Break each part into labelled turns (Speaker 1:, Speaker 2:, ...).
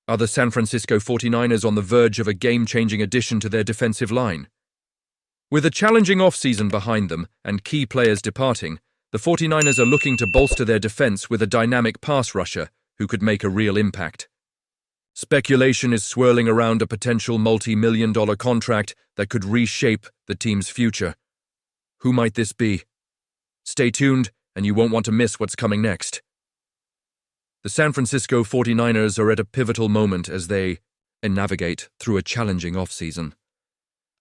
Speaker 1: Are the San Francisco 49ers on the verge of a game-changing addition to their defensive line? With a challenging offseason behind them and key players departing, the 49ers are looking to bolster their defense with a dynamic pass rusher who could make a real impact. Speculation is swirling around a potential multi-million-dollar contract that could reshape the team's future. Who might this be? Stay tuned, and you won't want to miss what's coming next. The San Francisco 49ers are at a pivotal moment as they navigate through a challenging offseason.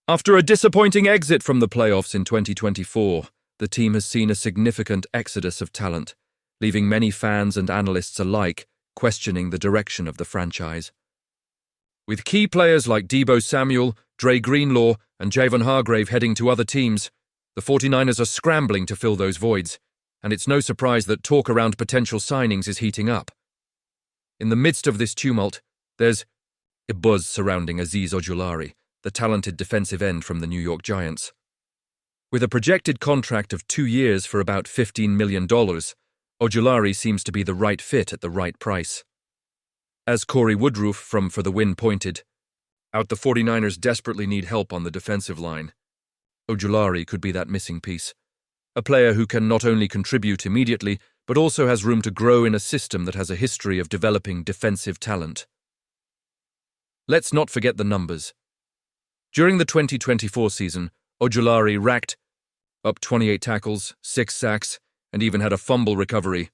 Speaker 1: After a disappointing exit from the playoffs in 2024, the team has seen a significant exodus of talent, leaving many fans and analysts alike questioning the direction of the franchise. With key players like Deebo Samuel, Dre Greenlaw, and Javon Hargrave heading to other teams, the 49ers are scrambling to fill those voids, and it's no surprise that talk around potential signings is heating up. In the midst of this tumult, there's a buzz surrounding Azeez Ojulari, the talented defensive end from the New York Giants. With a projected contract of 2 years for about $15 million, Ojulari seems to be the right fit at the right price. As Corey Woodruff from For the Win pointed out, the 49ers desperately need help on the defensive line. Ojulari could be that missing piece. A player who can not only contribute immediately, but also has room to grow in a system that has a history of developing defensive talent. Let's not forget the numbers. During the 2024 season, Ojulari racked up 28 tackles, 6 sacks, and even had a fumble recovery.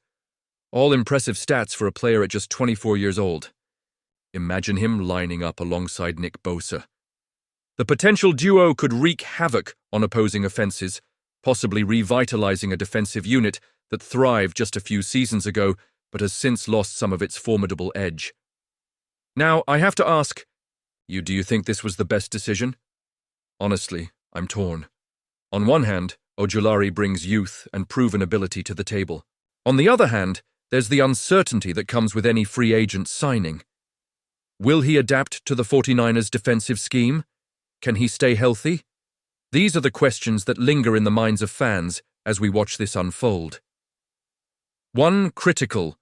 Speaker 1: All impressive stats for a player at just 24 years old. Imagine him lining up alongside Nick Bosa. The potential duo could wreak havoc on opposing offenses, possibly revitalizing a defensive unit that thrived just a few seasons ago but has since lost some of its formidable edge. Now, I have to ask, do you think this was the best decision? Honestly, I'm torn. On one hand, Ojulari brings youth and proven ability to the table. On the other hand, there's the uncertainty that comes with any free agent signing. Will he adapt to the 49ers' defensive scheme? Can he stay healthy? These are the questions that linger in the minds of fans as we watch this unfold. One critical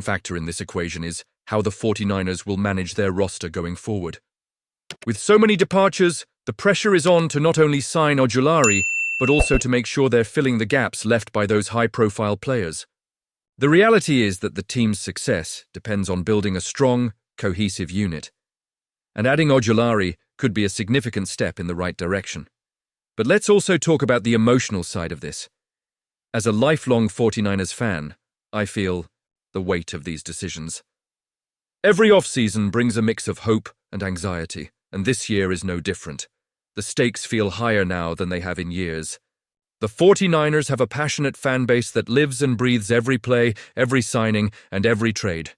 Speaker 1: factor in this equation is how the 49ers will manage their roster going forward. With so many departures, the pressure is on to not only sign Ojulari, but also to make sure they're filling the gaps left by those high-profile players. The reality is that the team's success depends on building a strong, cohesive unit. And adding Ojulari could be a significant step in the right direction. But let's also talk about the emotional side of this. As a lifelong 49ers fan, I feel the weight of these decisions. Every offseason brings a mix of hope and anxiety, and this year is no different. The stakes feel higher now than they have in years. The 49ers have a passionate fan base that lives and breathes every play, every signing, and every trade.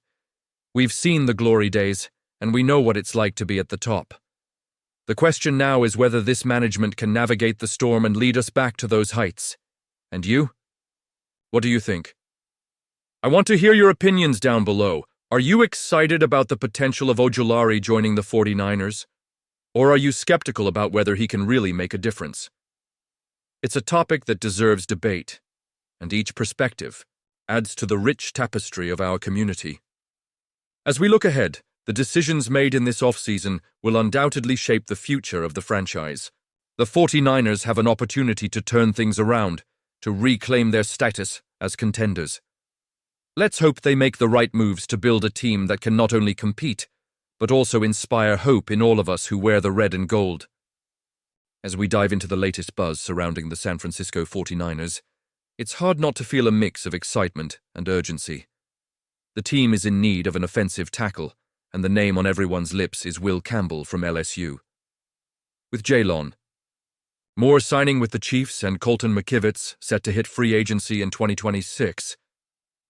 Speaker 1: We've seen the glory days, and we know what it's like to be at the top. The question now is whether this management can navigate the storm and lead us back to those heights. And you? What do you think? I want to hear your opinions down below. Are you excited about the potential of Ojulari joining the 49ers? Or are you skeptical about whether he can really make a difference? It's a topic that deserves debate, and each perspective adds to the rich tapestry of our community. As we look ahead, the decisions made in this offseason will undoubtedly shape the future of the franchise. The 49ers have an opportunity to turn things around, to reclaim their status as contenders. Let's hope they make the right moves to build a team that can not only compete, but also inspire hope in all of us who wear the red and gold. As we dive into the latest buzz surrounding the San Francisco 49ers, it's hard not to feel a mix of excitement and urgency. The team is in need of an offensive tackle, and the name on everyone's lips is Will Campbell from LSU. With Jalon Moore signing with the Chiefs and Colton McKivitz set to hit free agency in 2026,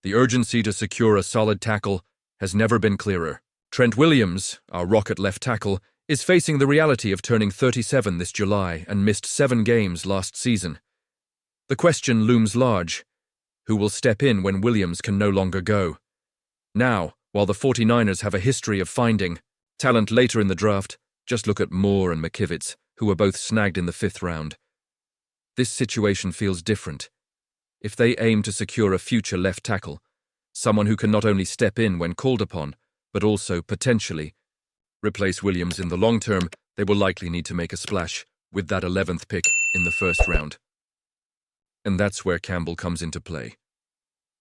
Speaker 1: the urgency to secure a solid tackle has never been clearer. Trent Williams, our rocket left tackle, is facing the reality of turning 37 this July and missed 7 games last season. The question looms large: who will step in when Williams can no longer go? Now, while the 49ers have a history of finding talent later in the draft, just look at Moore and McKivitz, who were both snagged in the 5th round. This situation feels different. If they aim to secure a future left tackle, someone who can not only step in when called upon, but also, potentially, replace Williams in the long term. They will likely need to make a splash with that 11th pick in the first round. And that's where Campbell comes into play.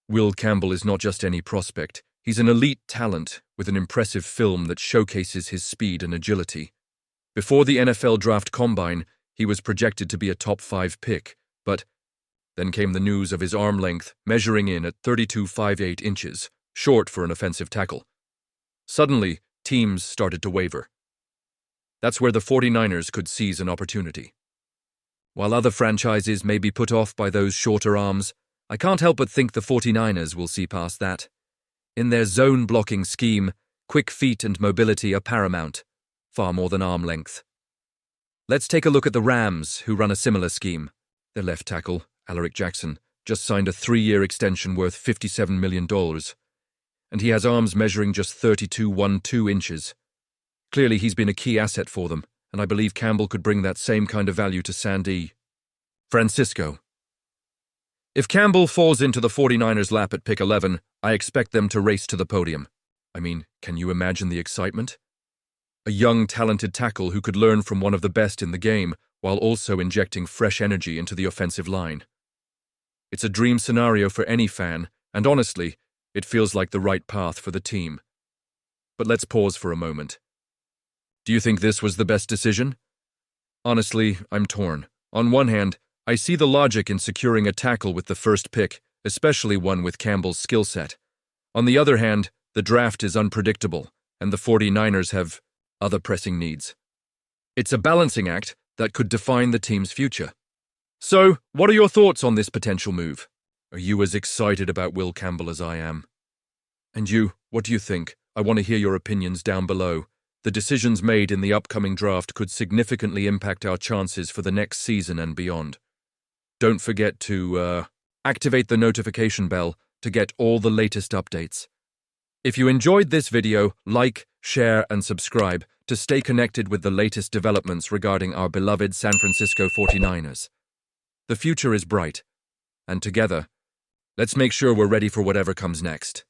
Speaker 1: Will Campbell is not just any prospect. He's an elite talent with an impressive film that showcases his speed and agility. Before the NFL Draft Combine, he was projected to be a top 5 pick, but then came the news of his arm length measuring in at 32.58 inches, short for an offensive tackle. Suddenly, teams started to waver. That's where the 49ers could seize an opportunity. While other franchises may be put off by those shorter arms, I can't help but think the 49ers will see past that. In their zone-blocking scheme, quick feet and mobility are paramount, far more than arm length. Let's take a look at the Rams, who run a similar scheme. Their left tackle, Alaric Jackson, just signed a 3-year extension worth $57 million, and he has arms measuring just 32.12 inches. Clearly, he's been a key asset for them, and I believe Campbell could bring that same kind of value to San Francisco. If Campbell falls into the 49ers' lap at pick 11, I expect them to race to the podium. I mean, can you imagine the excitement? A young, talented tackle who could learn from one of the best in the game while also injecting fresh energy into the offensive line. It's a dream scenario for any fan, and honestly, it feels like the right path for the team. But let's pause for a moment. Do you think this was the best decision? Honestly, I'm torn. On one hand, I see the logic in securing a tackle with the first pick, especially one with Campbell's skill set. On the other hand, the draft is unpredictable, and the 49ers have other pressing needs. It's a balancing act that could define the team's future. So, what are your thoughts on this potential move? Are you as excited about Will Campbell as I am? And you, what do you think? I want to hear your opinions down below. The decisions made in the upcoming draft could significantly impact our chances for the next season and beyond. Don't forget to activate the notification bell to get all the latest updates. If you enjoyed this video, like, share, and subscribe to stay connected with the latest developments regarding our beloved San Francisco 49ers. The future is bright, and together, let's make sure we're ready for whatever comes next.